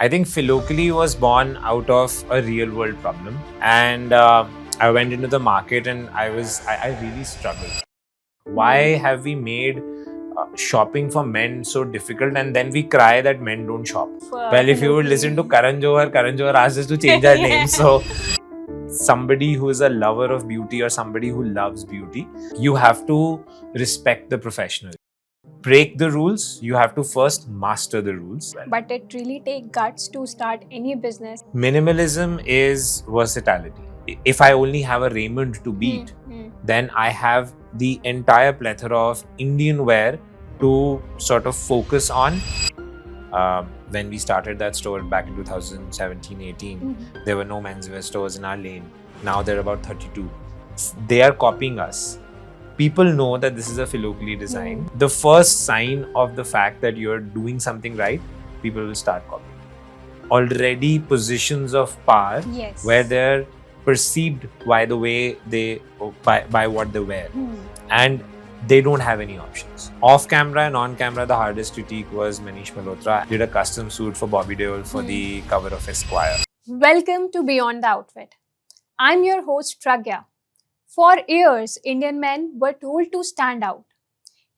I think Philocaly was born out of a real world problem, and I went into the market and I really struggled. Why have we made shopping for men so difficult, and then we cry that men don't shop? Well, if you would listen to Karan Johar asked us to change our name. So somebody who is a lover of beauty or somebody who loves beauty, you have to respect the professional. Break the rules, you have to first master the rules. But it really takes guts to start any business. Minimalism is versatility. If I only have a Raymond to beat, then I have the entire plethora of Indian wear to sort of focus on. When we started that store back in 2017-18, there were no menswear stores in our lane. Now there are about 32. They are copying us. People know that this is a Philocaly design. The first sign of the fact that you're doing something right, people will start copying. Already positions of power, Yes. where they're perceived by the way by what they wear, and they don't have any options. Off camera and on camera, the hardest critique was Manish Malhotra did a custom suit for Bobby Deol for the cover of Esquire. Welcome to Beyond the Outfit. I'm your host Pragya. For years, Indian men were told to stand out.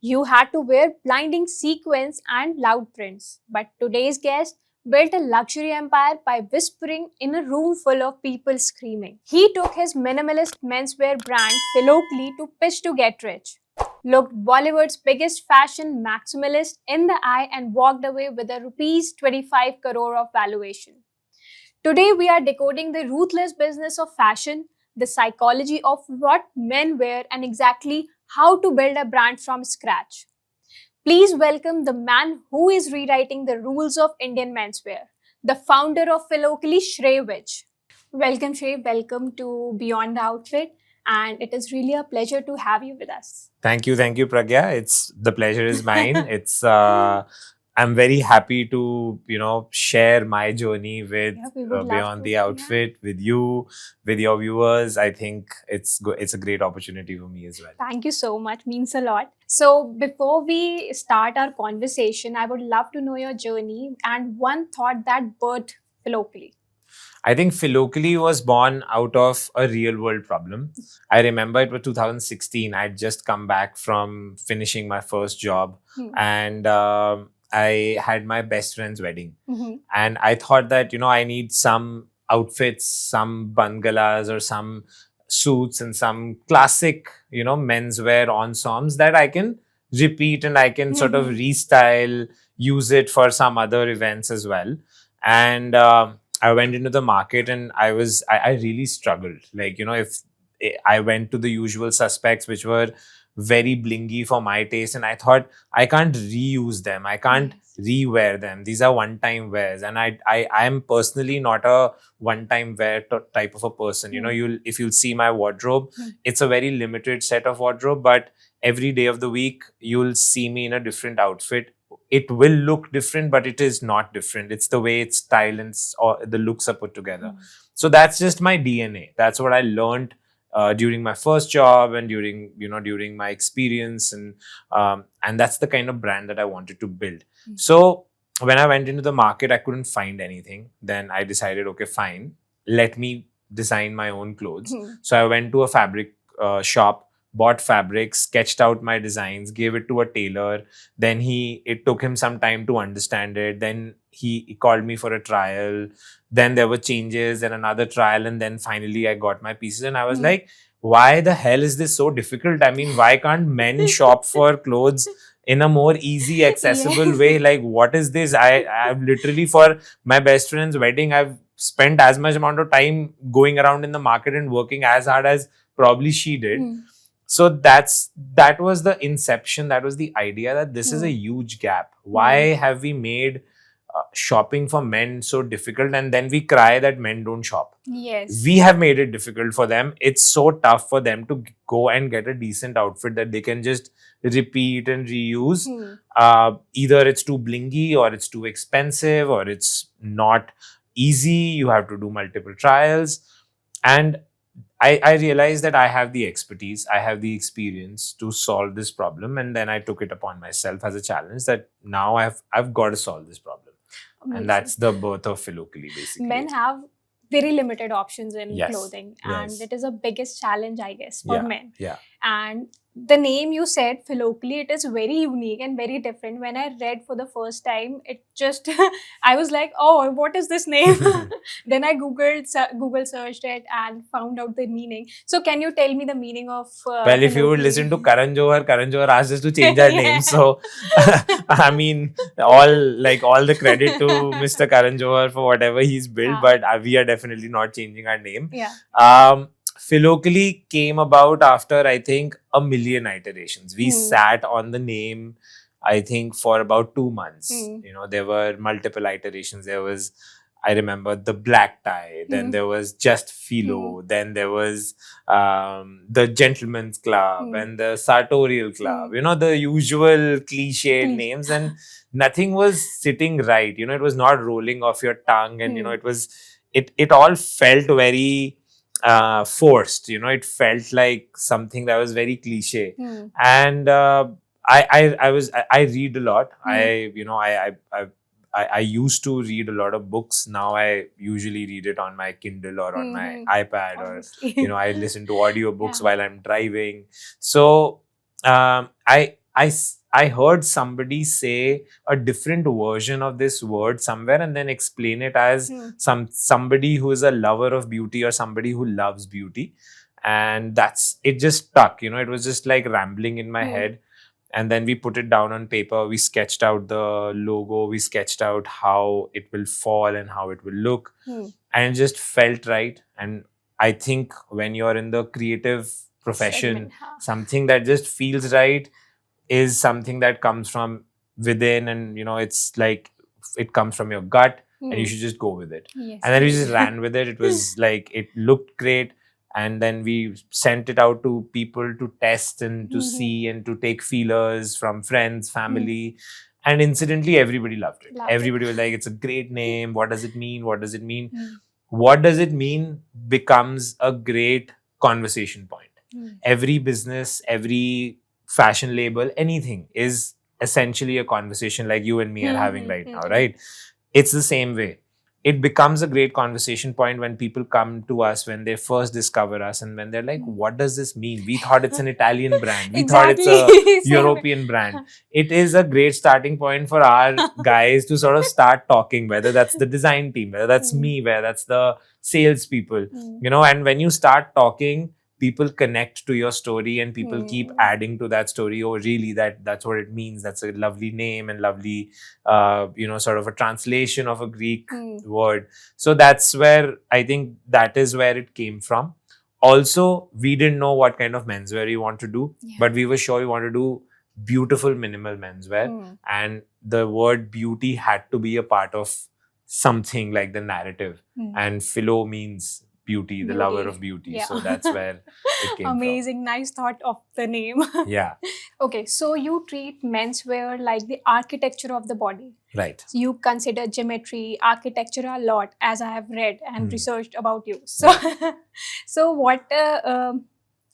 You had to wear blinding sequins and loud prints. But today's guest built a luxury empire by whispering in a room full of people screaming. He took his minimalist menswear brand Philocaly to pitch to get rich, looked Bollywood's biggest fashion maximalist in the eye and walked away with a rupees 25 crore of valuation. Today we are decoding the ruthless business of fashion, the psychology of what men wear, and exactly how to build a brand from scratch. Please welcome the man who is rewriting the rules of Indian menswear, the founder of Philocaly, Shrey Vij. Welcome, Shrey. Welcome to Beyond the Outfit. And it is really a pleasure to have you with us. Thank you, Pragya. The pleasure is mine. I'm very happy to share my journey with Beyond the Outfit with you, with your viewers. I think it's a great opportunity for me as well. Thank you so much. Means a lot. So before we start our conversation, I would love to know your journey and one thought that birthed Philocaly. I think Philocaly was born out of a real world problem. I remember it was 2016. I'd just come back from finishing my first job, and I had my best friend's wedding. And I thought that, I need some outfits, some bangalas or some suits and some classic, menswear ensembles that I can repeat and I can sort of restyle, use it for some other events as well. And I went into the market and I really struggled. Like, if I went to the usual suspects, which were very blingy for my taste, and I thought I can't reuse them. I can't rewear them. These are one-time wears. And I am personally not a one-time wear type of a person. If you'll see my wardrobe, it's a very limited set of wardrobe, but every day of the week, you'll see me in a different outfit. It will look different, but it is not different. It's the way it's styled and or the looks are put together. So that's just my DNA. That's what I learned during my first job and during my experience, and that's the kind of brand that I wanted to build. So when I went into the market, I couldn't find anything. Then I decided, okay, fine, let me design my own clothes. So I went to a fabric shop, bought fabric, sketched out my designs, gave it to a tailor. Then it took him some time to understand it. Then he called me for a trial. Then there were changes and another trial. And then finally I got my pieces and I was like, why the hell is this so difficult? I mean, why can't men shop for clothes in a more easy, accessible way? Like, what is this? I've literally, for my best friend's wedding, I've spent as much amount of time going around in the market and working as hard as probably she did. So that was the inception. That was the idea that this is a huge gap. Why have we made shopping for men so difficult, and then we cry that men don't shop? Yes. We have made it difficult for them. It's so tough for them to go and get a decent outfit that they can just repeat and reuse. Either it's too blingy, or it's too expensive, or it's not easy. You have to do multiple trials. And I realized that I have the expertise, I have the experience to solve this problem. And then I took it upon myself as a challenge that now I've got to solve this problem. And that's the birth of Philocaly, basically. Men have very limited options in Yes. clothing, and Yes. it is the biggest challenge, I guess, for men. Yeah. And the name you said, Philocaly, it is very unique and very different. When I read for the first time, it just I was like, oh, what is this name? Then I Google searched it and found out the meaning. So can you tell me the meaning of well, if you would listen to Karan Johar asked us to change our name. So I mean, all the credit to Mr. Karan Johar for whatever he's built, but we are definitely not changing our name. Philocaly came about after, I think, 1 million iterations. We sat on the name, I think, for about 2 months. There were multiple iterations. There was, I remember, the black tie. Then there was just Philo. Then there was the Gentleman's Club and the Sartorial Club. The usual cliched names, and nothing was sitting right. It was not rolling off your tongue, and it all felt very forced. It felt like something that was very cliche. And I read a lot. I used to read a lot of books. Now I usually read it on my Kindle or on my iPad, or I listen to audiobooks while I'm driving. So I heard somebody say a different version of this word somewhere, and then explain it as somebody who is a lover of beauty or somebody who loves beauty. And it just stuck. It was just like rambling in my head. And then we put it down on paper. We sketched out the logo. We sketched out how it will fall and how it will look. And it just felt right. And I think when you're in the creative profession, something that just feels right is something that comes from within. And, it's like it comes from your gut and you should just go with it. And then we just ran with it. It was like, it looked great. And then we sent it out to people to test and to see and to take feelers from friends, family. And incidentally, everybody loved it. Everybody was like, it's a great name. What does it mean? What does it mean? What does it mean becomes a great conversation point. Every business, every fashion label, anything is essentially a conversation like you and me are having right now, right? It's the same way. It becomes a great conversation point when people come to us, when they first discover us, and when they're like, what does this mean? We thought it's an Italian brand. We thought it's a European brand. It is a great starting point for our guys to sort of start talking, whether that's the design team, whether that's me, whether that's the salespeople, and when you start talking, people connect to your story and people keep adding to that story. Oh, really? That's what it means. That's a lovely name and lovely, sort of a translation of a Greek word. So that's where I think that is where it came from. Also, we didn't know what kind of menswear we want to do, but we were sure we want to do beautiful minimal menswear. And the word beauty had to be a part of something like the narrative. And Philo means beauty, the lover of beauty. So that's where it came Amazing. from. Nice thought of the name. Okay, so you treat menswear like the architecture of the body. Right. So you consider geometry, architecture a lot, as I have read and researched about you. So, so what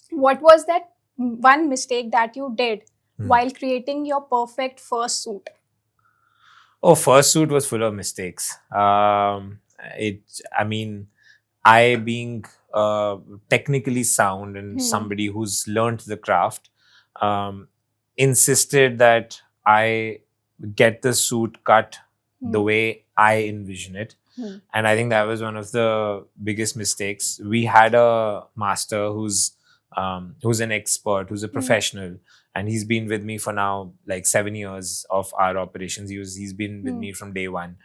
was that one mistake that you did while creating your perfect first suit? Oh, first suit was full of mistakes. I being technically sound and somebody who's learned the craft, insisted that I get the suit cut the way I envision it. And I think that was one of the biggest mistakes. We had a master who's an expert, who's a professional, and he's been with me for now like 7 years of our operations. He's been with me from day one.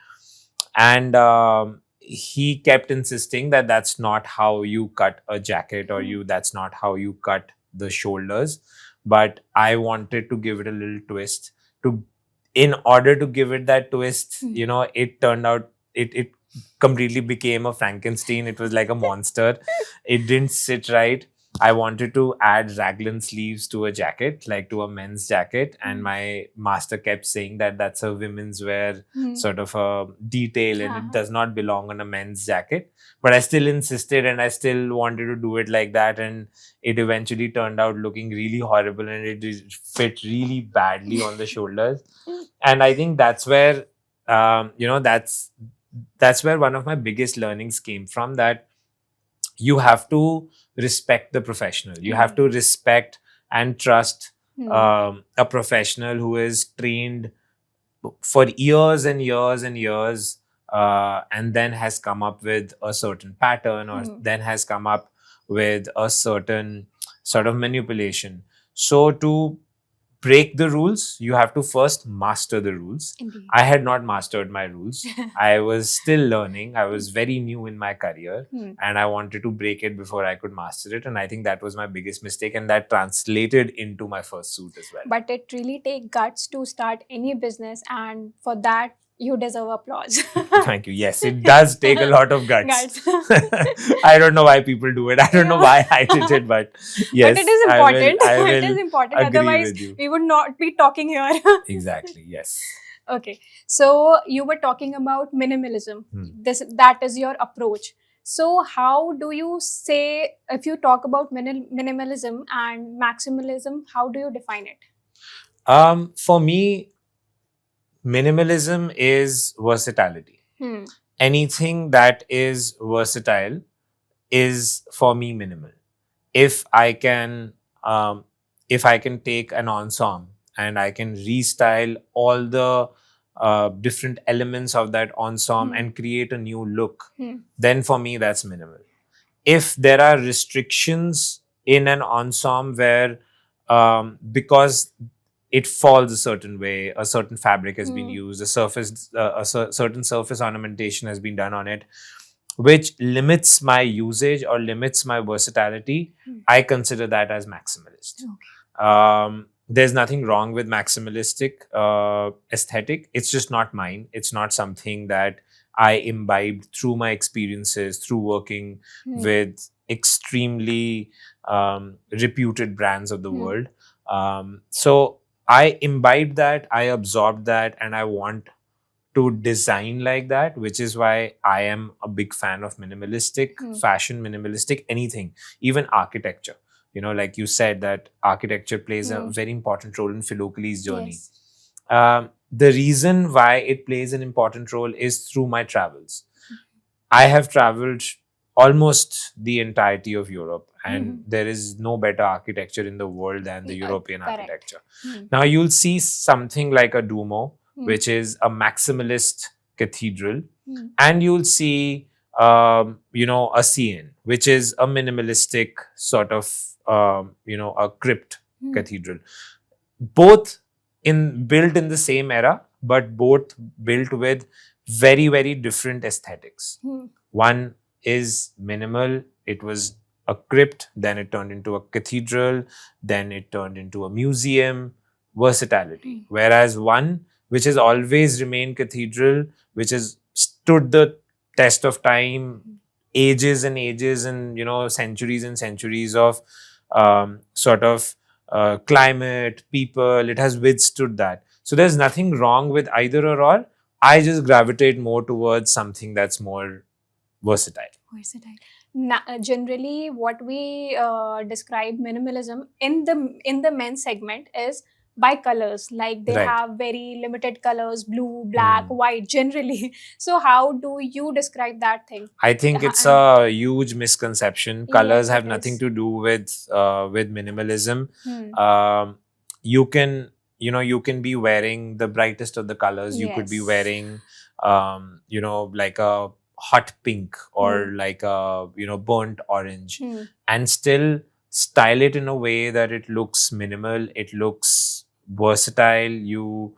And he kept insisting that that's not how you cut a jacket, or that's not how you cut the shoulders. But I wanted to give it a little twist. In order to give it that twist, it turned out, it completely became a Frankenstein. It was like a monster. It didn't sit right. I wanted to add raglan sleeves to a jacket, like to a men's jacket. And my master kept saying that that's a women's wear sort of a detail and it does not belong on a men's jacket. But I still insisted and I still wanted to do it like that. And it eventually turned out looking really horrible and it fit really badly on the shoulders. And I think that's where that's where one of my biggest learnings came from, that you have to respect the professional. You have to respect and trust a professional who is trained for years and years and years, and then has come up with a certain pattern, or then has come up with a certain sort of manipulation. So to break the rules, you have to first master the rules. Indeed. I had not mastered my rules. I was still learning. I was very new in my career, and I wanted to break it before I could master it. And I think that was my biggest mistake, and that translated into my first suit as well. But it really takes guts to start any business, and for that, you deserve applause. Thank you. Yes, it does take a lot of guts. I don't know why people do it. I don't know why I did it, but yes. But it is important. I will it is important. Otherwise, we would not be talking here. Exactly. Yes. Okay. So you were talking about minimalism. That is your approach. So how do you say, if you talk about minimalism and maximalism, how do you define it? For me, minimalism is versatility. Anything that is versatile is for me minimal. If I can take an ensemble and I can restyle all the different elements of that ensemble and create a new look, then for me that's minimal. If there are restrictions in an ensemble where because it falls a certain way, a certain fabric has been used, a certain surface ornamentation has been done on it, which limits my usage or limits my versatility, I consider that as maximalist. Okay. There's nothing wrong with maximalistic aesthetic. It's just not mine. It's not something that I imbibed through my experiences, through working with extremely reputed brands of the world. So I imbibed that, I absorbed that, and I want to design like that, which is why I am a big fan of minimalistic fashion, minimalistic anything, even architecture. You know, like you said, that architecture plays a very important role in Philocaly's journey. Yes. The reason why it plays an important role is through my travels. I have traveled almost the entirety of Europe, and there is no better architecture in the world than the European architecture. Now you'll see something like a Duomo, which is a maximalist cathedral, and you'll see a Siena, which is a minimalistic sort of a crypt cathedral. Both built in the same era, but both built with very, very different aesthetics. One is minimal. It was a crypt, then it turned into a cathedral, then it turned into a museum. Versatility. Whereas one, which has always remained cathedral, which has stood the test of time, ages and ages, and centuries and centuries of climate, people, it has withstood that. So there's nothing wrong with either or all. I just gravitate more towards something that's more versatile. Generally, what we describe minimalism in the men's segment is by colors, like they have very limited colors, blue, black, white, generally. So how do you describe that thing? I think it's a huge misconception. Colors have nothing to do with minimalism. You can be wearing the brightest of the colors. You could be wearing like a hot pink or like a burnt orange, and still style it in a way that it looks minimal, it looks versatile. You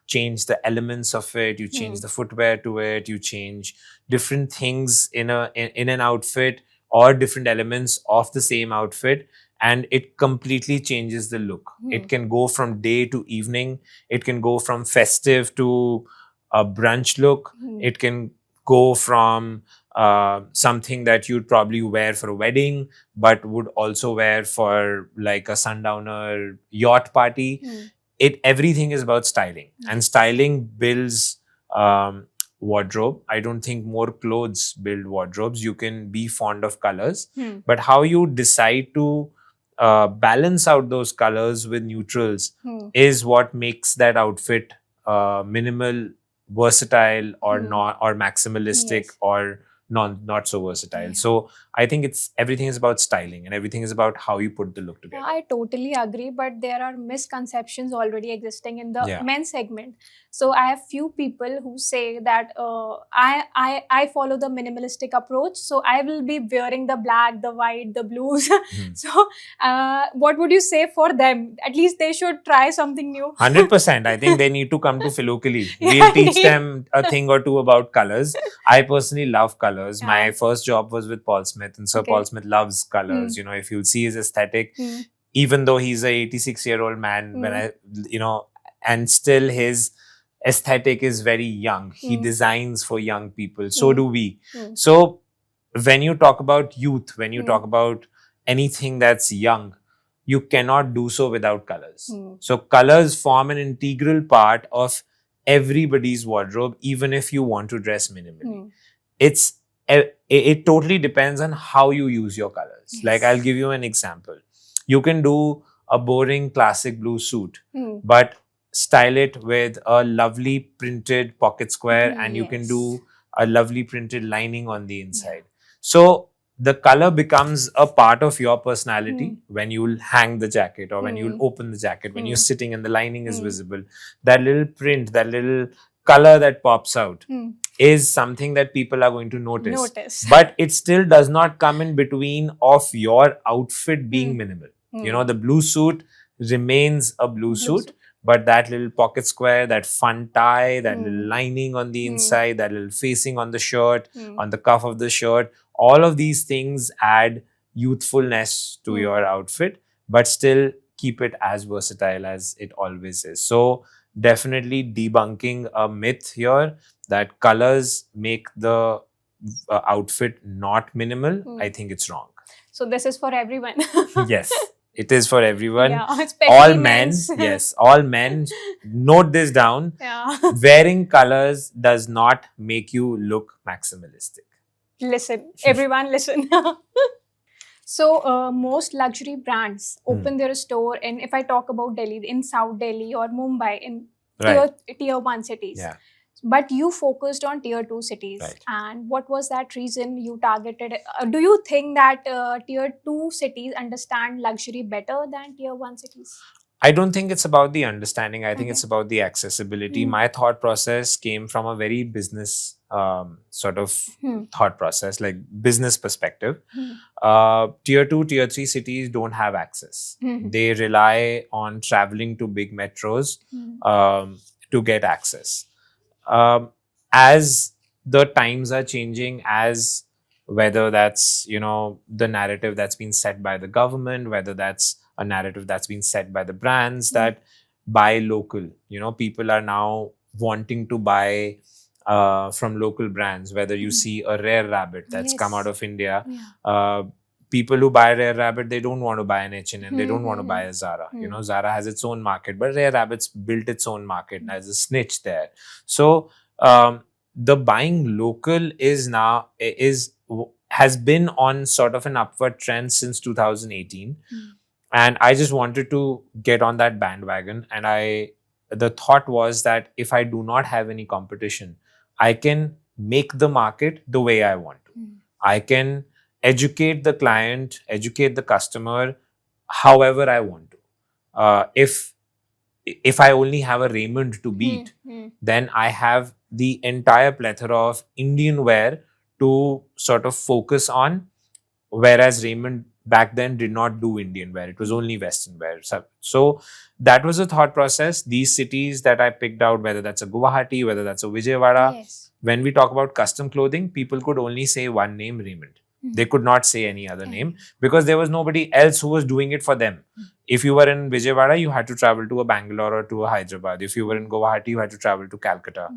change the elements of it, you change the footwear to it, you change different things in an outfit or different elements of the same outfit, and it completely changes the look. It can go from day to evening, it can go from festive to a brunch look, it can go from something that you'd probably wear for a wedding, but would also wear for like a sundowner yacht party. Everything is about styling, and styling builds wardrobe. I don't think more clothes build wardrobes. You can be fond of colors, but how you decide to balance out those colors with neutrals is what makes that outfit minimal, versatile, or not, or maximalistic, Yes. or not so versatile. So I think everything is about styling, and everything is about how you put the look together. I totally agree, but there are misconceptions already existing in the men's segment. So I have few people who say that I follow the minimalistic approach, so I will be wearing the black, the white, the blues. So what would you say for them? At least they should try something new. 100%. I think they need to come to Philocaly. We'll teach them a thing or two about colors. I personally love colors. My first job was with Paul Smith, and Sir Paul Smith loves colors. You know, if you'll see his aesthetic, even though he's a 86-year-old man, and still his aesthetic is very young. He designs for young people. So do we. So when you talk about youth, when you talk about anything that's young, you cannot do so without colors. So colors form an integral part of everybody's wardrobe, even if you want to dress minimally. It totally depends on how you use your colors. Like, I'll give you an example. You can do a boring classic blue suit, but style it with a lovely printed pocket square, and you can do a lovely printed lining on the inside. So the color becomes a part of your personality when you'll hang the jacket, or when you'll open the jacket, when you're sitting and the lining is visible. That little print, that little color that pops out is something that people are going to notice. But it still does not come in between of your outfit being minimal. You know, the blue suit remains a blue suit, but that little pocket square, that fun tie, that little lining on the inside, that little facing on the shirt, on the cuff of the shirt, all of these things add youthfulness to your outfit, but still keep it as versatile as it always is. So definitely debunking a myth here that colors make the outfit not minimal. I think it's wrong. So this is for everyone. Yes. It is for everyone. Yeah, all men, yes, all men, note this down. Wearing colors does not make you look maximalistic. Listen, everyone, listen. So most luxury brands open their store in, if I talk about Delhi, in South Delhi or Mumbai, in tier 1 cities. Yeah. But you focused on tier 2 cities. Right. And what was that reason you targeted? Do you think that tier 2 cities understand luxury better than tier 1 cities? I don't think it's about the understanding. I think it's about the accessibility. My thought process came from a very business sort of thought process, like business perspective. Tier 2, tier 3 cities don't have access. They rely on traveling to big metros to get access. As the times are changing, as whether that's, you know, the narrative that's been set by the government, whether that's a narrative that's been set by the brands that buy local, you know, people are now wanting to buy from local brands. Whether you see a Rare Rabbit that's come out of India, people who buy Rare Rabbit, they don't want to buy an H&M, they don't want to buy a Zara. You know, Zara has its own market, but Rare Rabbit's built its own market as a snitch there. So the buying local has been on sort of an upward trend since 2018. And I just wanted to get on that bandwagon. And the thought was that if I do not have any competition, I can make the market the way I want to. I can educate the client, educate the customer however I want to. If I only have a Raymond to beat, then I have the entire plethora of Indian wear to sort of focus on, whereas Raymond back then did not do Indian wear. It was only Western wear. So that was a thought process. These cities that I picked out, whether that's a Guwahati, whether that's a Vijayawada, when we talk about custom clothing, people could only say one name, Raymond. They could not say any other name because there was nobody else who was doing it for them. If you were in Vijayawada, you had to travel to a Bangalore or to a Hyderabad. If you were in Guwahati, you had to travel to Calcutta.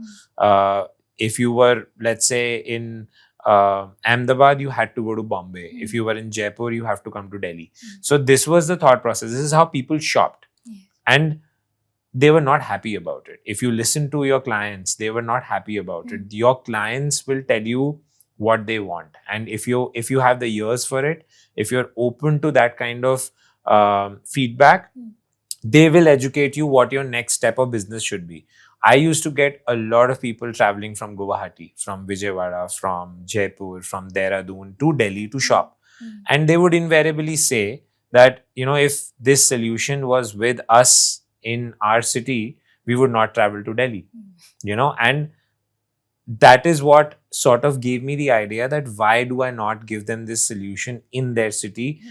If you were, let's say, in Ahmedabad, you had to go to Bombay. If you were in Jaipur, you have to come to Delhi. So this was the thought process. This is how people shopped. And they were not happy about it. If you listen to your clients, they were not happy about it. Your clients will tell you what they want. And if you have the ears for it, if you're open to that kind of feedback, they will educate you what your next step of business should be. I used to get a lot of people traveling from Guwahati, from Vijayawada, from Jaipur, from Dehradun to Delhi to shop. And they would invariably say that, if this solution was with us in our city, we would not travel to Delhi, and that is what sort of gave me the idea that why do I not give them this solution in their city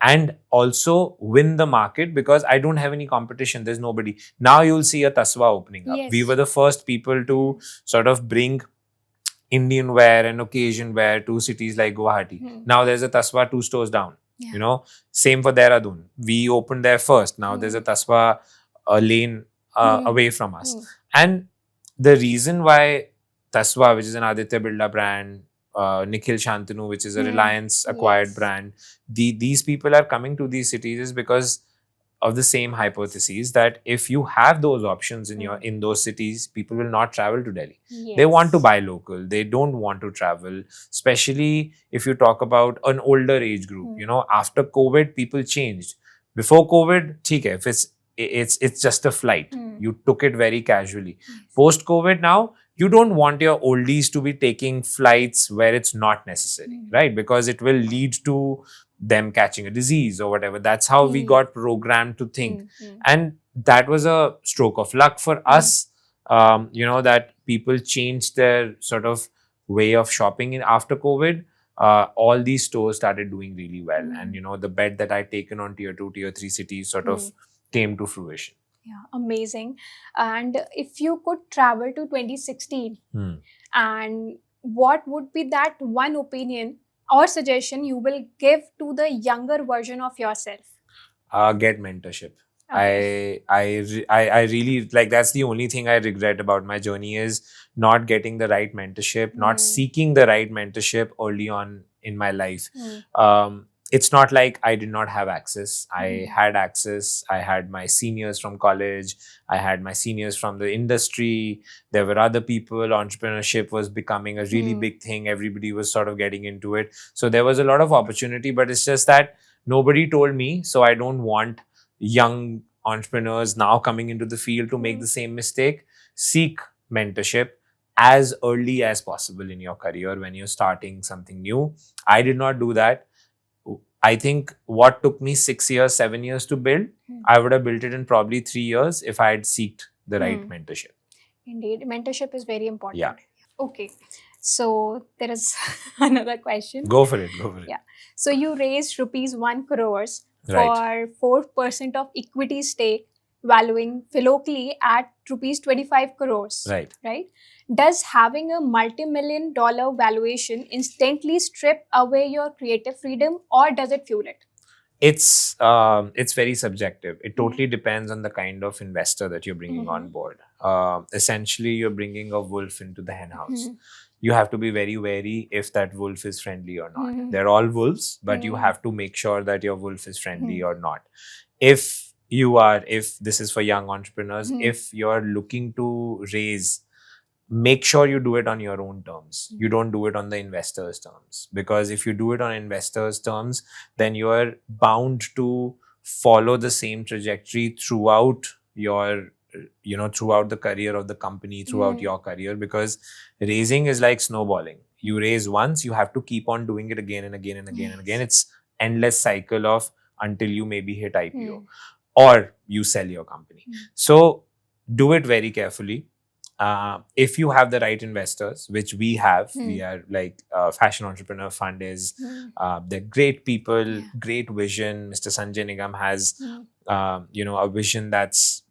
and also win the market, because I don't have any competition. There's nobody. Now you'll see a Tasva opening up. Yes. We were the first people to sort of bring Indian wear and occasion wear to cities like Guwahati. Now there's a Tasva 2 stores down. Same for Dehradun. We opened there first. Now there's a Tasva lane away from us. And the reason why Tasva, which is an Aditya Birla brand, Nikhil Shantanu, which is a Reliance acquired brand, these people are coming to these cities is because of the same hypotheses that if you have those options in those cities, people will not travel to Delhi. They want to buy local. They don't want to travel, especially if you talk about an older age group. After COVID, people changed. Before COVID, theek hai, if it's just a flight. You took it very casually. Post COVID now, you don't want your oldies to be taking flights where it's not necessary, right? Because it will lead to them catching a disease or whatever. That's how we got programmed to think. And that was a stroke of luck for us, that people changed their sort of way of shopping in after COVID. All these stores started doing really well. And, the bet that I'd taken on tier 2, tier 3 cities sort of came to fruition. Yeah, amazing. And if you could travel to 2016, and what would be that one opinion or suggestion you will give to the younger version of yourself? Get mentorship. Okay. I really, like, that's the only thing I regret about my journey is not getting the right mentorship, not seeking the right mentorship early on in my life. It's not like I did not have access. I had access. I had my seniors from college. I had my seniors from the industry. There were other people. Entrepreneurship was becoming a really big thing. Everybody was sort of getting into it. So there was a lot of opportunity, but it's just that nobody told me. So I don't want young entrepreneurs now coming into the field to make the same mistake. Seek mentorship as early as possible in your career when you're starting something new. I did not do that. I think what took me 6 years, 7 years to build, I would have built it in probably 3 years if I had sought the right mentorship. Indeed, mentorship is very important. Yeah. Okay, so there is another question. Go for it. Yeah. So you raised rupees 1 crores for 4% of equity stake, valuing Philocaly at rupees 25 crores. Right. Does having a multi-million-dollar valuation instantly strip away your creative freedom, or does it fuel it? It's very subjective. It totally depends on the kind of investor that you're bringing on board. Essentially, you're bringing a wolf into the hen house. You have to be very wary if that wolf is friendly or not. They're all wolves, but you have to make sure that your wolf is friendly or not. If this is for young entrepreneurs, if you're looking to raise, make sure you do it on your own terms. You don't do it on the investor's terms, because if you do it on investors' terms, then you are bound to follow the same trajectory throughout your, throughout the career of the company, throughout your career, because raising is like snowballing. You raise once, you have to keep on doing it again and again and again and again. It's endless cycle of until you maybe hit IPO or you sell your company. So do it very carefully. If you have the right investors, which we have, we are like Fashion Entrepreneur Fund is, they're great people, great vision. Mr. Sanjay Nigam has, a vision that's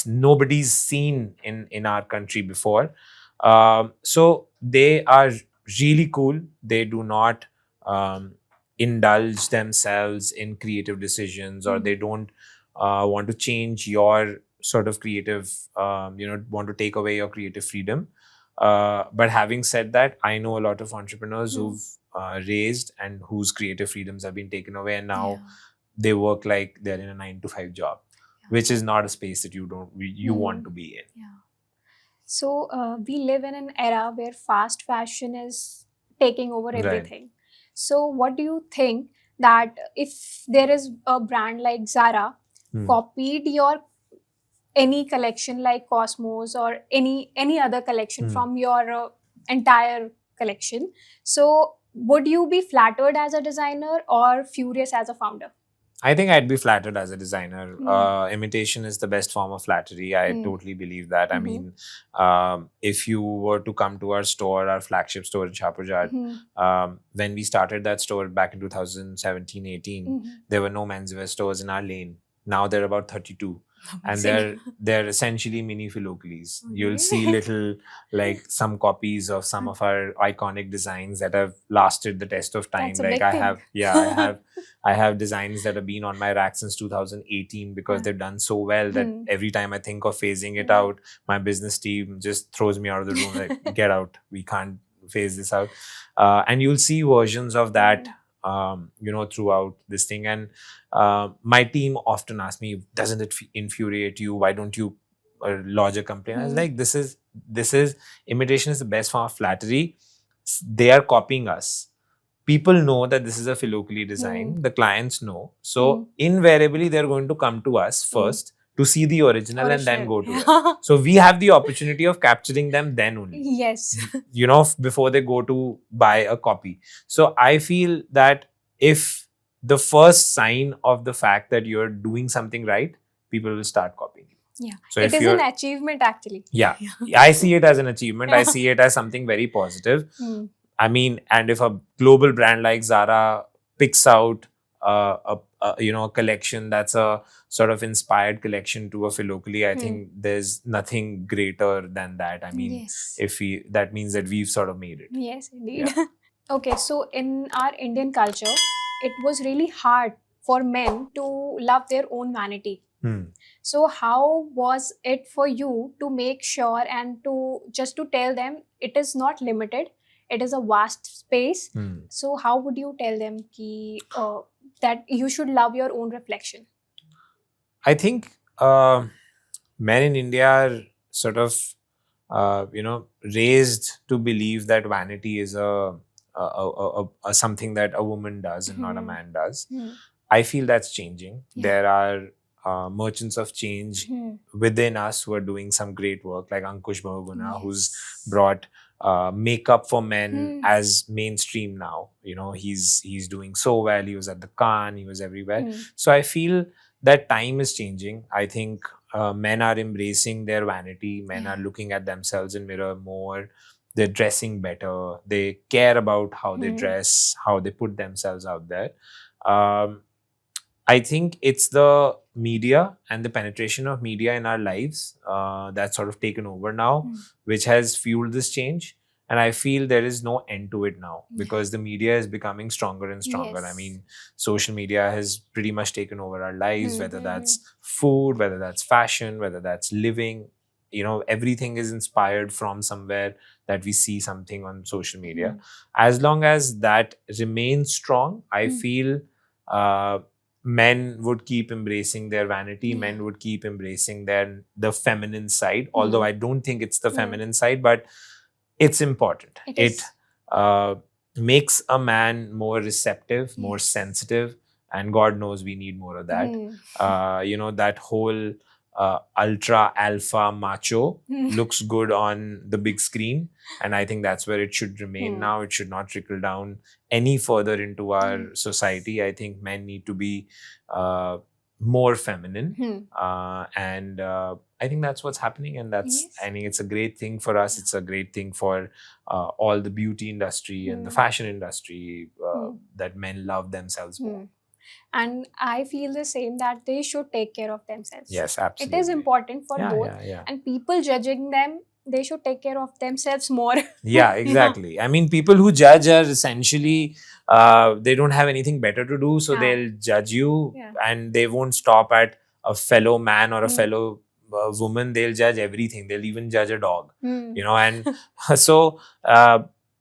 nobody's seen in our country before. So they are really cool. They do not indulge themselves in creative decisions, or they don't want to change your sort of creative, want to take away your creative freedom. But having said that, I know a lot of entrepreneurs who've raised and whose creative freedoms have been taken away, and now they work like they're in a 9-to-5 job, which is not a space that you want to be in. Yeah. So we live in an era where fast fashion is taking over everything. So what do you think that if there is a brand like Zara copied your any collection like Cosmos or any other collection from your entire collection. So would you be flattered as a designer or furious as a founder? I think I'd be flattered as a designer. Imitation is the best form of flattery. I totally believe that. I mean, if you were to come to our store, our flagship store in Shahpur, when we started that store back in 2017, 18, there were no menswear stores in our lane. Now there are about 32. And they're essentially mini Philocalys. You'll see little, like, some copies of some of our iconic designs that have lasted the test of time. That's a like big I thing. have I have designs that have been on my rack since 2018 because they've done so well that every time I think of phasing it out, my business team just throws me out of the room, like, get out, we can't phase this out. And you'll see versions of that throughout this thing. And my team often asks me, doesn't it infuriate you? Why don't you lodge a complaint? I was like, this is imitation is the best form of flattery. They are copying us. People know that this is a Philocaly design. The clients know. So invariably, they're going to come to us first to see the original and then go to it. So we have the opportunity of capturing them then only. Yes. Before they go to buy a copy. So I feel that if the first sign of the fact that you're doing something right, people will start copying you. Yeah. So it is an achievement, actually. Yeah. I see it as an achievement. I see it as something very positive. I mean, and if a global brand like Zara picks out a collection that's a sort of inspired collection to a Philocaly, I think there's nothing greater than that. I mean, that means that we've sort of made it. Yes, indeed. Yeah. Okay, so in our Indian culture, it was really hard for men to love their own vanity. So how was it for you to make sure and to tell them it is not limited, it is a vast space? So how would you tell them that you should love your own reflection? I think men in India are sort of raised to believe that vanity is a something that a woman does and not a man does. I feel that's changing. There are merchants of change within us who are doing some great work, like Ankush Bahuguna, who's brought makeup for men as mainstream now. He's doing so well. He was at the Cannes, he was everywhere. So I feel that time is changing. I think men are embracing their vanity. Men are looking at themselves in mirror more. They're dressing better. They care about how they dress, how they put themselves out there. I think it's the media and the penetration of media in our lives that's sort of taken over now, which has fueled this change. And I feel there is no end to it now because the media is becoming stronger and stronger. Yes. I mean, social media has pretty much taken over our lives, whether that's food, whether that's fashion, whether that's living. Everything is inspired from somewhere that we see something on social media. As long as that remains strong, I feel men would keep embracing their vanity. Men would keep embracing the feminine side. Although I don't think it's the feminine side, but it's important. It makes a man more receptive, more sensitive, and God knows we need more of that. That whole ultra alpha macho looks good on the big screen, and I think that's where it should remain now. It should not trickle down any further into our society. I think men need to be more feminine, and I think that's what's happening, and I think it's a great thing for us. It's a great thing for all the beauty industry and the fashion industry that men love themselves more. And I feel the same, that they should take care of themselves. Yes, absolutely. It is important for both. And people judging them, they should take care of themselves more. Yeah, exactly. I mean, people who judge are essentially, they don't have anything better to do. So they'll judge you and they won't stop at a fellow man or a fellow woman. They'll judge everything. They'll even judge a dog, and so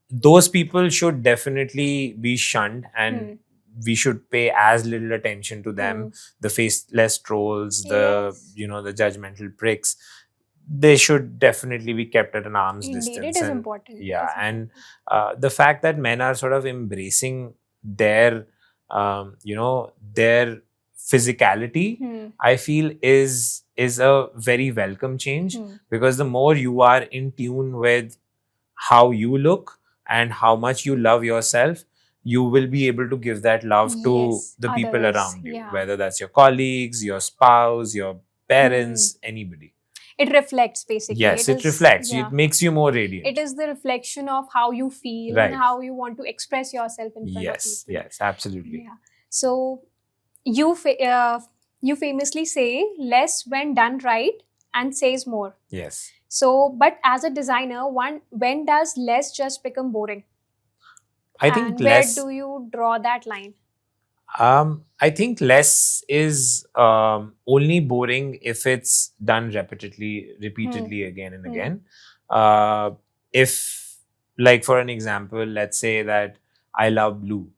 those people should definitely be shunned, and we should pay as little attention to them. The faceless trolls, the judgmental pricks, they should definitely be kept at an arm's distance. It is important. Yeah, and the fact that men are sort of embracing their their physicality, I feel is is a very welcome change, because the more you are in tune with how you look and how much you love yourself, you will be able to give that love to the people around you, whether that's your colleagues, your spouse, your parents, anybody. It reflects, basically. Yes, it reflects. It makes you more radiant. It is the reflection of how you feel and how you want to express yourself in front of people. Yes, absolutely. Yeah. So you famously say less when done right and says more. Yes. So, but as a designer, when does less just become boring? I think where do you draw that line? I think less is only boring if it's done repeatedly again and again. If, like, for an example, let's say that I love blue.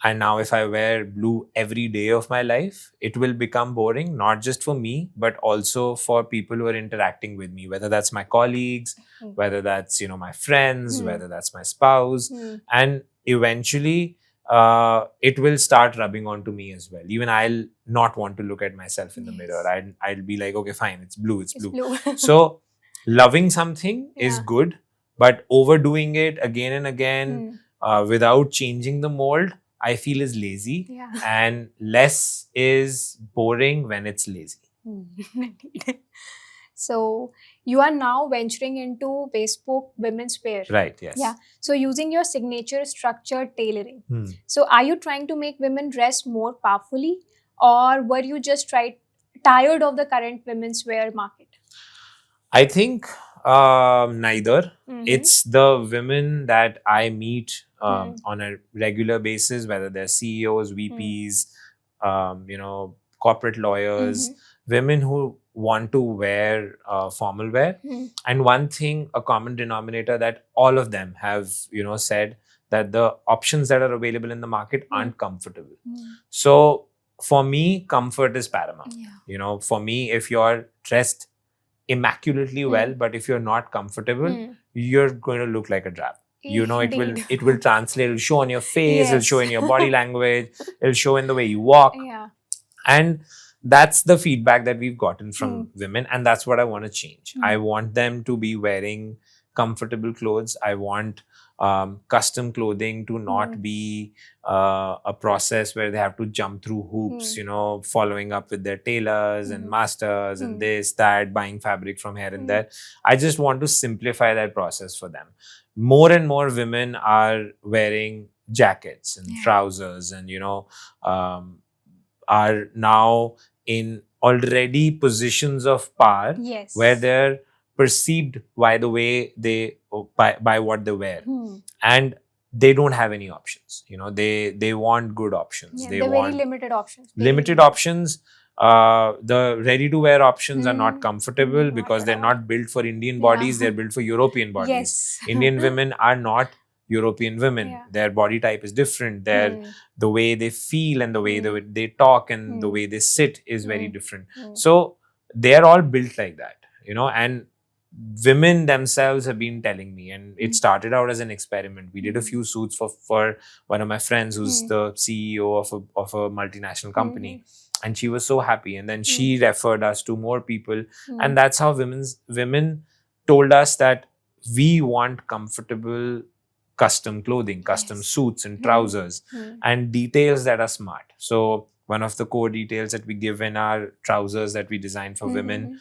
And now if I wear blue every day of my life, it will become boring, not just for me, but also for people who are interacting with me, whether that's my colleagues, whether that's, my friends, whether that's my spouse. And eventually, it will start rubbing onto me as well. Even I'll not want to look at myself in the mirror. I'll be like, okay, fine, it's blue. So loving something is good, but overdoing it again and again without changing the mold, I feel, is lazy. And less is boring when it's lazy. So you are now venturing into bespoke women's wear. Right, yes. Yeah. So using your signature structured tailoring. So are you trying to make women dress more powerfully, or were you just tired of the current women's wear market? I think neither. It's the women that I meet on a regular basis, whether they're CEOs, VPs, corporate lawyers, women who want to wear formal wear. And one thing, a common denominator that all of them have, said, that the options that are available in the market aren't comfortable. So for me, comfort is paramount. For me, if you're dressed immaculately well, but if you're not comfortable, you're going to look like a drab. It will translate, it'll show on your face, it'll show in your body language, it'll show in the way you walk. And that's the feedback that we've gotten from women, and that's what I want to change. I want them to be wearing comfortable clothes. I want custom clothing to not be a process where they have to jump through hoops, following up with their tailors and masters and this, that, buying fabric from here and there. I just want to simplify that process for them. More and more women are wearing jackets and trousers and, are now in already positions of power where they're perceived by the way by what they wear, and they don't have any options. They want good options. They want very limited options. The ready-to-wear options are not comfortable because they're not built for Indian bodies. They're built for European bodies. Indian women are not European women. Their body type is different. The way they feel and the way they talk and the way they sit is very different. So they're all built like that, and women themselves have been telling me, and it started out as an experiment. We did a few suits for one of my friends who's the CEO of a multinational company, and she was so happy. And then she referred us to more people, and that's how women told us that we want comfortable custom clothing, custom suits and trousers, and details that are smart. So one of the core details that we give in our trousers that we design for women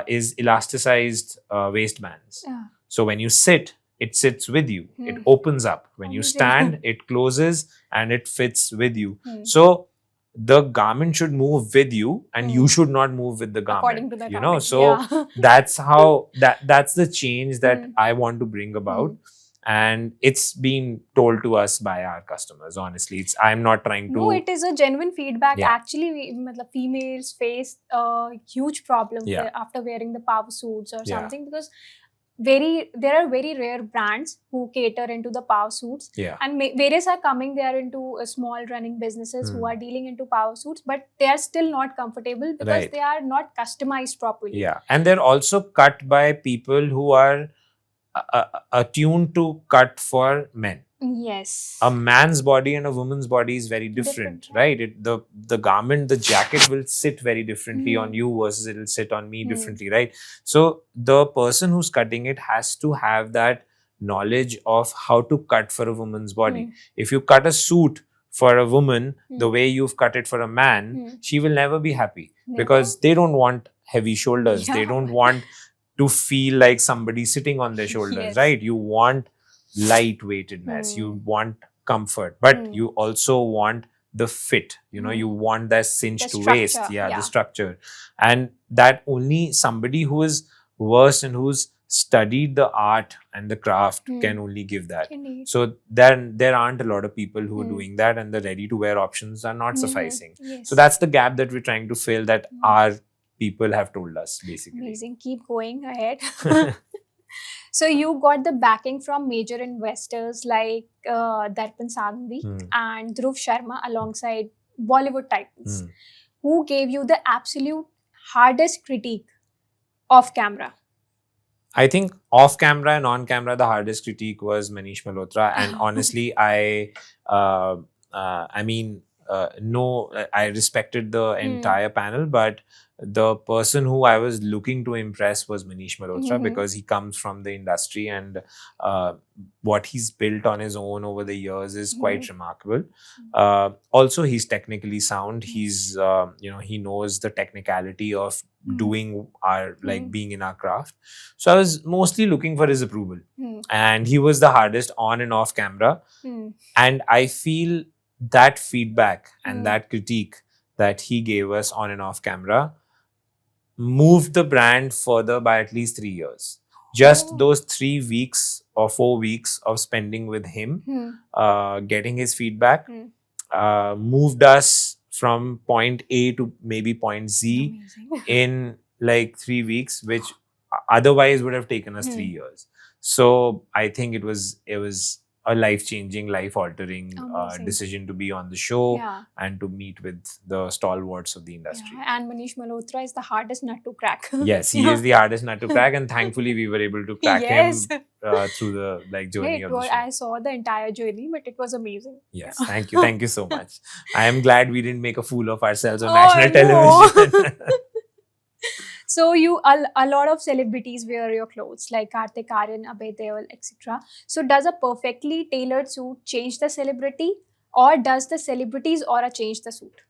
is elasticized waistbands. So when you sit, it sits with you. It opens up. When you stand, it closes and it fits with you. So the garment should move with you, and you should not move with the garment. According to the garment. So that's how that's the change that I want to bring about. And it's been told to us by our customers. Honestly, I'm not trying to. No, it is a genuine feedback. Actually, females face a huge problem after wearing the power suits or something, because there are very rare brands who cater into the power suits, and various are coming. They are into small running businesses who are dealing into power suits, but they are still not comfortable because they are not customized properly. And they're also cut by people who are attuned to cut for men. Yes. A man's body and a woman's body is very different, right? The garment, the jacket will sit very differently on you versus it will sit on me differently, right? So the person who's cutting it has to have that knowledge of how to cut for a woman's body. If you cut a suit for a woman the way you've cut it for a man, she will never be happy because they don't want heavy shoulders. They don't want to feel like somebody sitting on their shoulders, right? You want lightweightedness, you want comfort, but you also want the fit, you want that cinched waist, the structure. And that only somebody who is versed and who's studied the art and the craft can only give that. So then there aren't a lot of people who are doing that, and the ready to wear options are not sufficing. So that's the gap that we're trying to fill, that our people have told us, basically. Amazing. Keep going ahead. So you got the backing from major investors like Darpan Sangvi and Dhruv Sharma alongside Bollywood titans. Who gave you the absolute hardest critique off camera? I think off camera and on camera, the hardest critique was Manish Malhotra. And honestly, I respected the entire panel, but the person who I was looking to impress was Manish Malhotra because he comes from the industry, and what he's built on his own over the years is quite remarkable. Also, he's technically sound. He's, he knows the technicality of doing our, being in our craft. So I was mostly looking for his approval. And he was the hardest on and off camera. And I feel that feedback and that critique that he gave us on and off camera moved the brand further by at least 3 years. Just those 3 weeks or 4 weeks of spending with him, getting his feedback, moved us from point A to maybe point Z in like 3 weeks, which otherwise would have taken us 3 years. So I think it was a life-changing, life-altering decision to be on the show and to meet with the stalwarts of the industry. Yeah. And Manish Malhotra is the hardest nut to crack. Yes, he is the hardest nut to crack, and thankfully we were able to crack him through the journey of the show. I saw the entire journey, but it was amazing. Yes, thank you so much. I am glad we didn't make a fool of ourselves on national television. So a lot of celebrities wear your clothes like Kartik Karan, Deol, etc. So does a perfectly tailored suit change the celebrity, or does the celebrity's aura change the suit?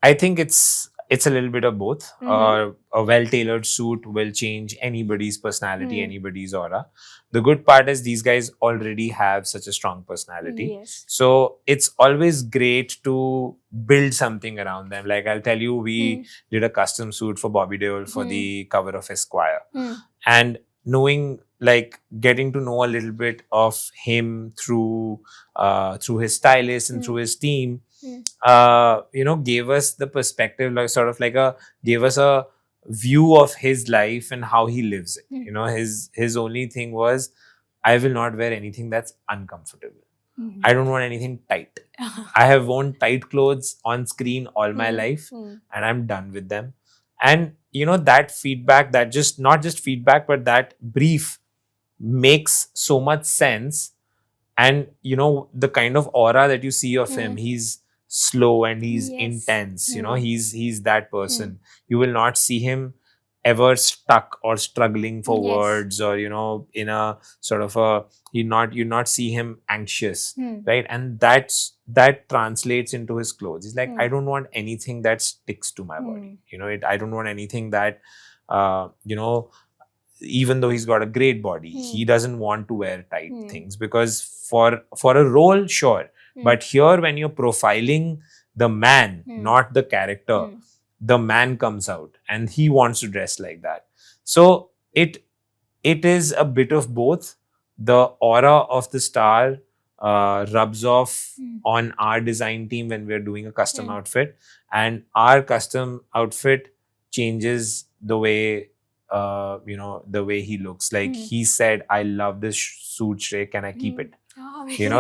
I think it's a little bit of both. A well-tailored suit will change anybody's personality, anybody's aura. The good part is these guys already have such a strong personality. Yes. So it's always great to build something around them. Like I'll tell you, we did a custom suit for Bobby Deol for the cover of Esquire. And getting to know a little bit of him through his stylist and through his team, gave us the perspective, gave us a view of his life and how he lives it. His only thing was, I will not wear anything that's uncomfortable. I don't want anything tight. I have worn tight clothes on screen all my life, and I'm done with them. And that feedback, not just feedback, but that brief makes so much sense. And the kind of aura that you see of him, he's slow and he's intense. He's that person. You will not see him ever stuck or struggling for words, or in a sort of you not see him anxious, right? And that translates into his clothes. He's like, I don't want anything that sticks to my body. I don't want anything that even though he's got a great body, he doesn't want to wear tight things, because for a role, sure. But here, when you're profiling the man, not the character, the man comes out and he wants to dress like that. So it is a bit of both. The aura of the star rubs off on our design team when we're doing a custom outfit, and our custom outfit changes the way the way he looks. Like he said, I love this suit, Shrey, can I keep it?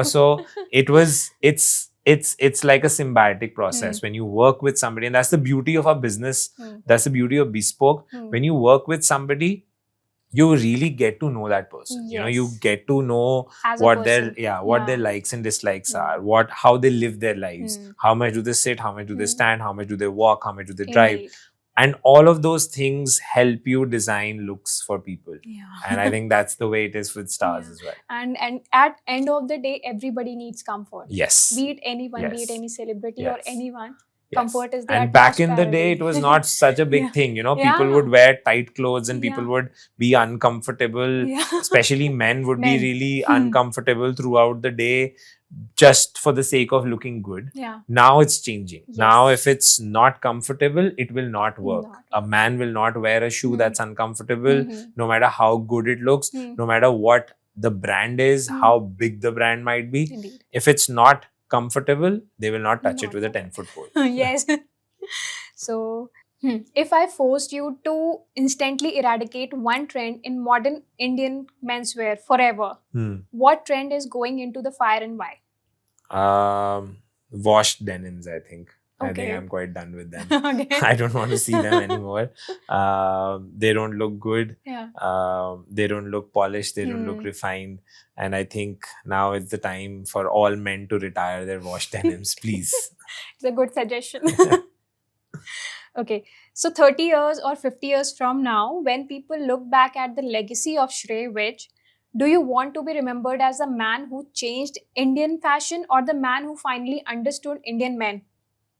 So it's like a symbiotic process when you work with somebody, and that's the beauty of our business. That's the beauty of Bespoke. When you work with somebody, you really get to know that person. You know, you Yes. get to know As a what their person. what their likes and dislikes Yeah. are, how they live their lives, Hmm. how much do they sit, how much do they stand, how much do they walk, how much do they drive. Indeed. And all of those things help you design looks for people. Yeah. And I think that's the way it is with stars Yeah. as well. And at end of the day, everybody needs comfort. Yes. Be it anyone, be it Yes. any celebrity or Yes. anyone. Yes. Comfort is the And utmost back in the priority. day, it was not such a big Yeah. thing. You know, Yeah. people would wear tight clothes and people Yeah. would be uncomfortable. Yeah. Especially men would be Men. really uncomfortable throughout the day just for the sake of looking good. Yeah. Now it's changing. Yes. Now, if it's not comfortable, it will not work. Not. A man will not wear a shoe that's uncomfortable, Mhm. no matter how good it looks, no matter what the brand is, how big the brand might be. Indeed. If it's not comfortable, they will not touch it Not with a touch it. 10-foot pole. Yes. So, if I forced you to instantly eradicate one trend in modern Indian menswear forever, what trend is going into the fire and why? Washed denims, I think. I think Okay. I'm quite done with them. Okay. I don't want to see them anymore. They don't look good. Yeah. They don't look polished. They don't look refined. And I think now is the time for all men to retire their washed denims, please. It's a good suggestion. Okay. So 30 years or 50 years from now, when people look back at the legacy of Shrey Vij, do you want to be remembered as the man who changed Indian fashion or the man who finally understood Indian men?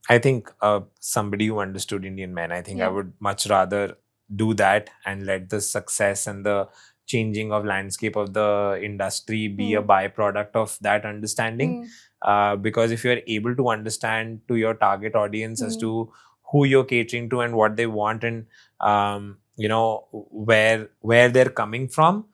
I think somebody who understood Indian men. I think I Yeah. would much rather do that and let the success and the changing of landscape of the industry be a byproduct of that understanding. Because if you're able to understand to your target audience as to who you're catering to and what they want and you know where they're coming from,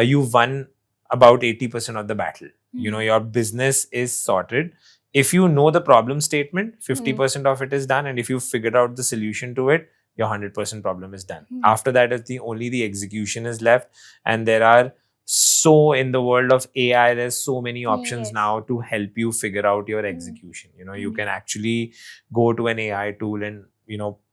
you've won about 80% of the battle. You know, your business is sorted. If you know the problem statement, 50% of it is done, and if you figured out the solution to it, your 100% problem is done. After that, it's only the execution is left, and there are so in the world of AI, there's so many options Yes. now to help you figure out your execution. You know, you can actually go to an AI tool and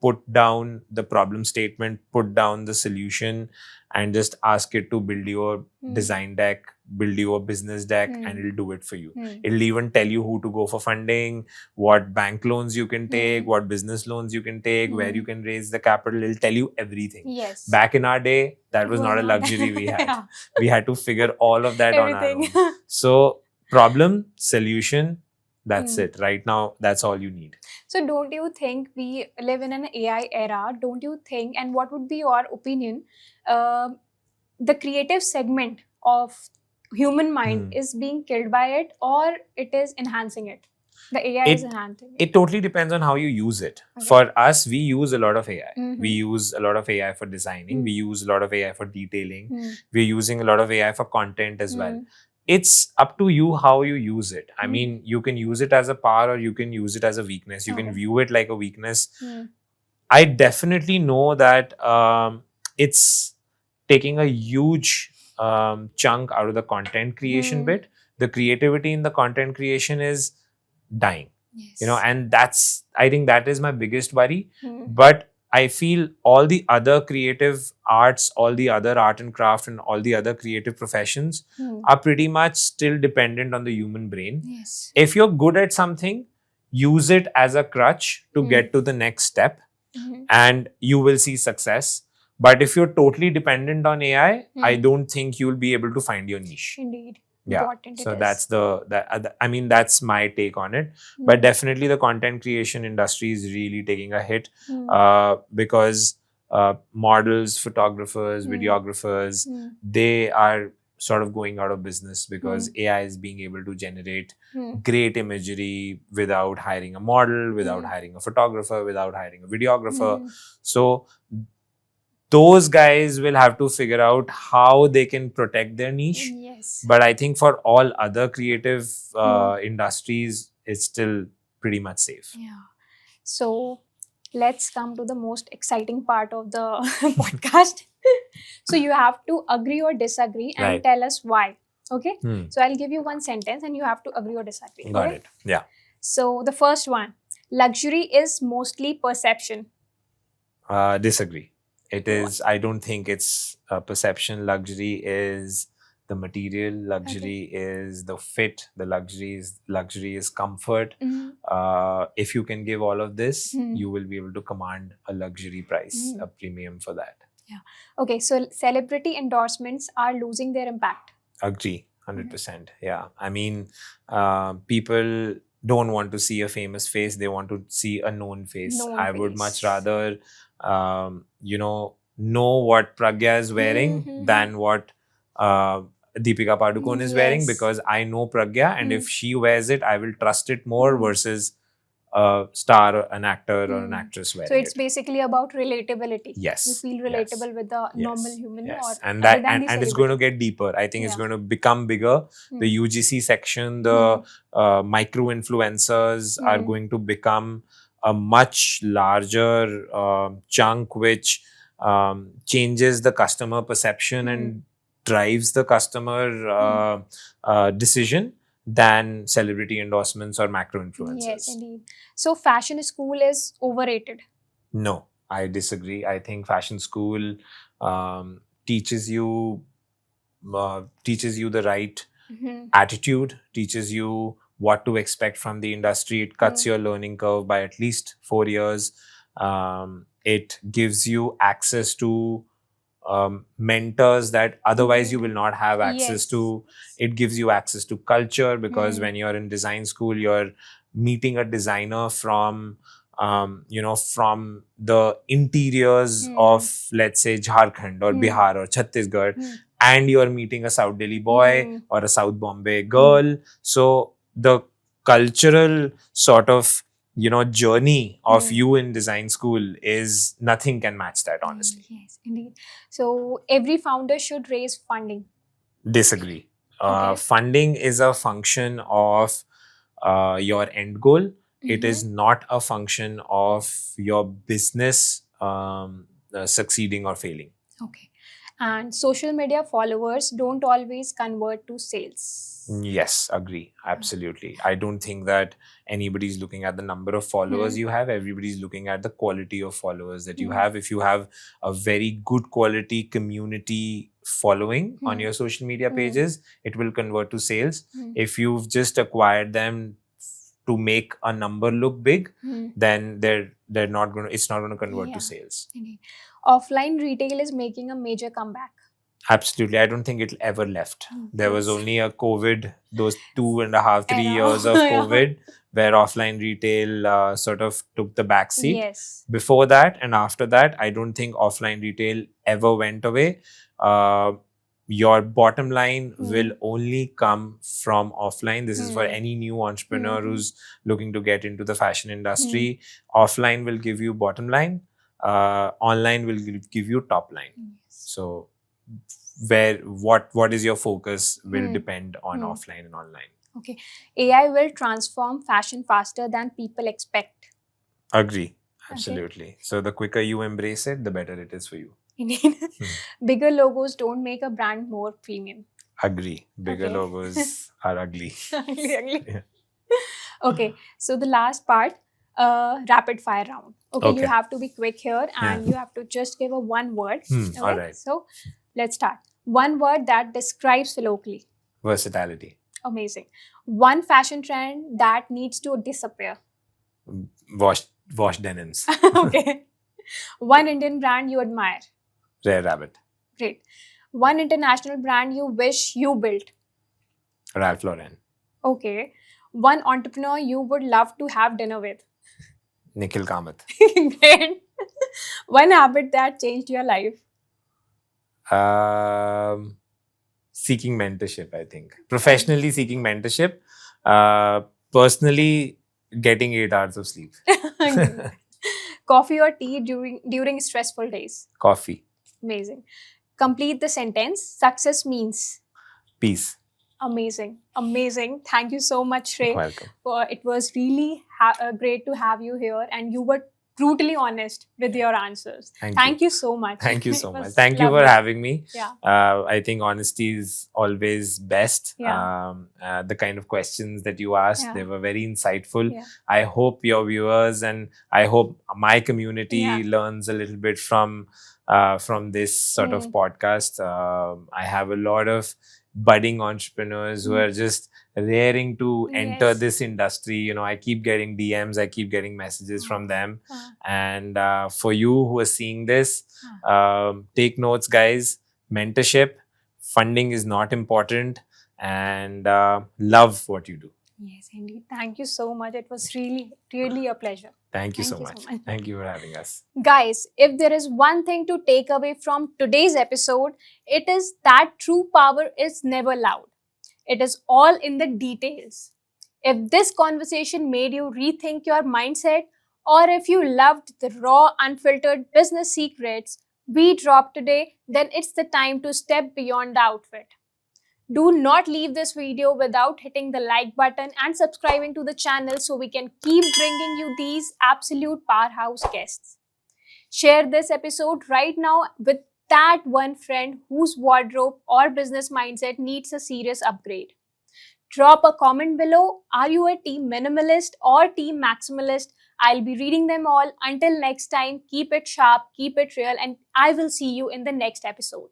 put down the problem statement, put down the solution, and just ask it to build your design deck, build your business deck, and it'll do it for you. It'll even tell you who to go for funding, what bank loans you can take, what business loans you can take, where you can raise the capital. It'll tell you everything. Yes. Back in our day, that was not a luxury we had. We had to figure all of that on our own. So problem, solution, that's it. Right now, that's all you need. So don't you think we live in an AI era? Don't you think, and what would be your opinion, the creative segment of human mind is being killed by it, or it is enhancing it? The AI is enhancing it. It totally depends on how you use it. Okay. For us, we use a lot of AI. We use a lot of AI for designing. We use a lot of AI for detailing. We're using a lot of AI for content as well. It's up to you how you use it. I mean, you can use it as a power or you can use it as a weakness. You can view it like a weakness. I definitely know that it's taking a huge chunk out of the content creation bit. The creativity in the content creation is dying. Yes. And I think that is my biggest worry. But I feel all the other creative arts, all the other art and craft and all the other creative professions are pretty much still dependent on the human brain. Yes. If you're good at something, use it as a crutch to get to the next step and you will see success. But if you're totally dependent on AI, I don't think you'll be able to find your niche. Indeed. Yeah. Important So it that's is. I mean, that's my take on it. But definitely the content creation industry is really taking a hit because models, photographers, videographers, they are sort of going out of business because AI is being able to generate great imagery without hiring a model, without hiring a photographer, without hiring a videographer. So those guys will have to figure out how they can protect their niche. Yes. But I think for all other creative industries, it's still pretty much safe. Yeah. So let's come to the most exciting part of the podcast. So you have to agree or disagree and tell us why. Okay? So I'll give you one sentence and you have to agree or disagree. Got it. Yeah. So the first one, luxury is mostly perception. Disagree. It is. I don't think it's a perception. Luxury is the material. Luxury is the fit. The luxury is comfort. If you can give all of this, you will be able to command a luxury price, a premium for that. Yeah. Okay. So celebrity endorsements are losing their impact. Agree. 100%. Yeah. I mean, people don't want to see a famous face. They want to see a known face. I would much rather, know what Pragya is wearing than what Deepika Padukone is wearing, because I know Pragya, and if she wears it, I will trust it more versus a star, an actor, or an actress wearing it. So it's basically about relatability. Yes. You feel relatable with the normal human. Yes. And it's going to get deeper. I think it's going to become bigger. The UGC section, the micro influencers are going to become a much larger chunk, which changes the customer perception and drives the customer decision than celebrity endorsements or macro influencers. Yes, indeed. So fashion school is overrated? No, I disagree. I think fashion school teaches you the right attitude, teaches you what to expect from the industry. It cuts your learning curve by at least 4 years. It gives you access to mentors that otherwise you will not have access to. It gives you access to culture, because when you're in design school, you're meeting a designer from from the interiors of, let's say, Jharkhand or Bihar or Chhattisgarh, and you're meeting a South Delhi boy or a South Bombay girl. So the cultural sort of journey of you in design school is nothing can match that, honestly. Yes, indeed. So every founder should raise funding? Disagree. Funding is a function of your end goal. It is not a function of your business succeeding or failing. Okay. And social media followers don't always convert to sales? Yes, agree. Absolutely. I don't think that anybody's looking at the number of followers you have. Everybody's looking at the quality of followers that you have. If you have a very good quality community following on your social media pages, it will convert to sales. If you've just acquired them to make a number look big, then they're not going to, it's not going to convert to sales. Indeed. Offline retail is making a major comeback? Absolutely. I don't think it'll ever left. There was only a COVID, those 2.5, 3 years of COVID, where offline retail sort of took the back seat. Yes. Before that and after that, I don't think offline retail ever went away. Your bottom line will only come from offline. This is for any new entrepreneur who's looking to get into the fashion industry. Offline will give you bottom line. Online will give you top line. So what is your focus will depend on offline and online. Okay. AI will transform fashion faster than people expect? Agree. Absolutely. Okay. So the quicker you embrace it, the better it is for you. Indeed. Bigger logos don't make a brand more premium? Agree. Bigger logos are ugly. ugly. Yeah. Okay. So the last part, rapid fire round. Okay. You have to be quick here and you have to just give a one word. Okay? All right. So let's start. One word that describes Philocaly? Versatility. Amazing. One fashion trend that needs to disappear? Wash denims. Okay. One Indian brand you admire? Rare Rabbit. Great. One international brand you wish you built? Ralph Lauren. Okay. One entrepreneur you would love to have dinner with? Nikhil Kamath. Great. One habit that changed your life? Seeking mentorship, I think. Professionally seeking mentorship. Personally, getting 8 hours of sleep. Coffee or tea during stressful days? Coffee. Amazing. Complete the sentence. Success means? Peace. Amazing. Amazing. Thank you so much, Shrey. Welcome. It was really great to have you here, and you were brutally honest with your answers. Thank you so much. Thank you so much. Thank you for having me. Yeah. I think honesty is always best. Yeah. The kind of questions that you asked, they were very insightful. Yeah. I hope your viewers and I hope my community learns a little bit from from this sort of podcast. I have a lot of budding entrepreneurs who are just raring to enter Yes. this industry. You know, I keep getting DMs, I keep getting messages from them. And for you who are seeing this, take notes, guys. Mentorship, funding is not important, and love what you do. Yes, indeed. Thank you so much. It was really a pleasure. Thank you so much. Thank you for having us. Guys, if there is one thing to take away from today's episode, it is that true power is never loud. It is all in the details. If this conversation made you rethink your mindset, or if you loved the raw, unfiltered business secrets we dropped today, then it's the time to step beyond the outfit. Do not leave this video without hitting the like button and subscribing to the channel so we can keep bringing you these absolute powerhouse guests. Share this episode right now with that one friend whose wardrobe or business mindset needs a serious upgrade. Drop a comment below. Are you a team minimalist or team maximalist? I'll be reading them all. Until next time, keep it sharp, keep it real, and I will see you in the next episode.